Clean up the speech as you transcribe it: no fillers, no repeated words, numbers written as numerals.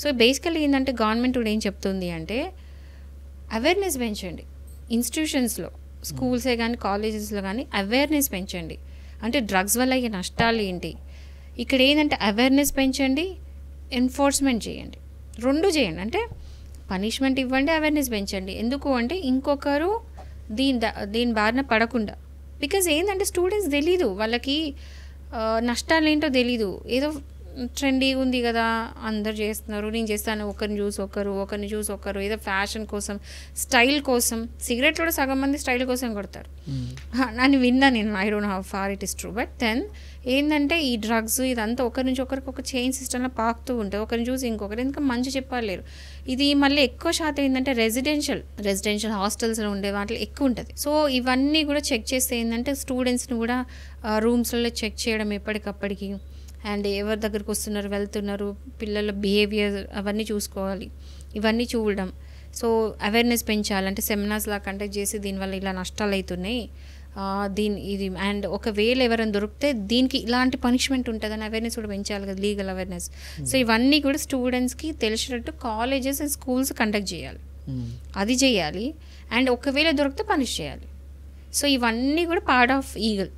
So basically ఏంటంటే government కూడా ఏం చెప్తుంది అంటే అవేర్నెస్ పెంచండి ఇన్స్టిట్యూషన్స్లో, స్కూల్సే కానీ కాలేజెస్లో కానీ అవేర్నెస్ పెంచండి. అంటే డ్రగ్స్ వల్ల అయ్యే నష్టాలు ఏంటి, ఇక్కడ ఏంటంటే అవేర్నెస్ పెంచండి, ఎన్ఫోర్స్మెంట్ చేయండి, రెండు చేయండి. అంటే పనిష్మెంట్ ఇవ్వండి, అవేర్నెస్ పెంచండి. ఎందుకు అంటే ఇంకొకరు దీని బారిన పడకుండా. బికాజ్ ఏంటంటే స్టూడెంట్స్ తెలీదు, వాళ్ళకి నష్టాలు ఏంటో తెలీదు. ఏదో ట్రెండీ ఉంది కదా, అందరు చేస్తున్నారు, నేను చేస్తాను, ఒకరిని చూసి ఒకరు ఏదో ఫ్యాషన్ కోసం, స్టైల్ కోసం. సిగరెట్ కూడా సగం మంది స్టైల్ కోసం కొడతారు. నన్ను విన్నా నేను, I don't know how far it is true. But then ఏంటంటే ఈ డ్రగ్స్ ఇదంతా ఒకరి నుంచి ఒకరికి ఒక చైన్ సిస్టంలో పాకుతూ ఉంటుంది, ఒకరిని చూసి ఇంకొకరు. ఎందుకంటే మంచి చెప్పలేరు. ఇది మళ్ళీ ఎక్కువ శాతం ఏంటంటే రెసిడెన్షియల్ హాస్టల్స్లో ఉండే వాటిలో ఎక్కువ ఉంటుంది. సో ఇవన్నీ కూడా చెక్ చేస్తే ఏంటంటే స్టూడెంట్స్ని కూడా రూమ్స్లలో చెక్ చేయడం ఎప్పటికప్పటికి, అండ్ ఎవరి దగ్గరికి వస్తున్నారు, వెళ్తున్నారు, పిల్లల బిహేవియర్ అవన్నీ చూసుకోవాలి. ఇవన్నీ చూడడం. సో అవేర్నెస్ పెంచాలంటే సెమినార్స్ లా కండక్ట్ చేసి దీనివల్ల ఇలా నష్టాలు అవుతున్నాయి, ఇది అండ్ ఒకవేళ ఎవరైనా దొరికితే దీనికి ఇలాంటి పనిష్మెంట్ ఉంటుందని అవేర్నెస్ కూడా పెంచాలి కదా, లీగల్ అవేర్నెస్. సో ఇవన్నీ కూడా స్టూడెంట్స్కి తెలిసినట్టు కాలేజెస్ అండ్ స్కూల్స్ కండక్ట్ చేయాలి, అది చేయాలి. అండ్ ఒకవేళ దొరికితే పనిష్ చేయాలి. సో ఇవన్నీ కూడా పార్ట్ ఆఫ్ ఈగల్.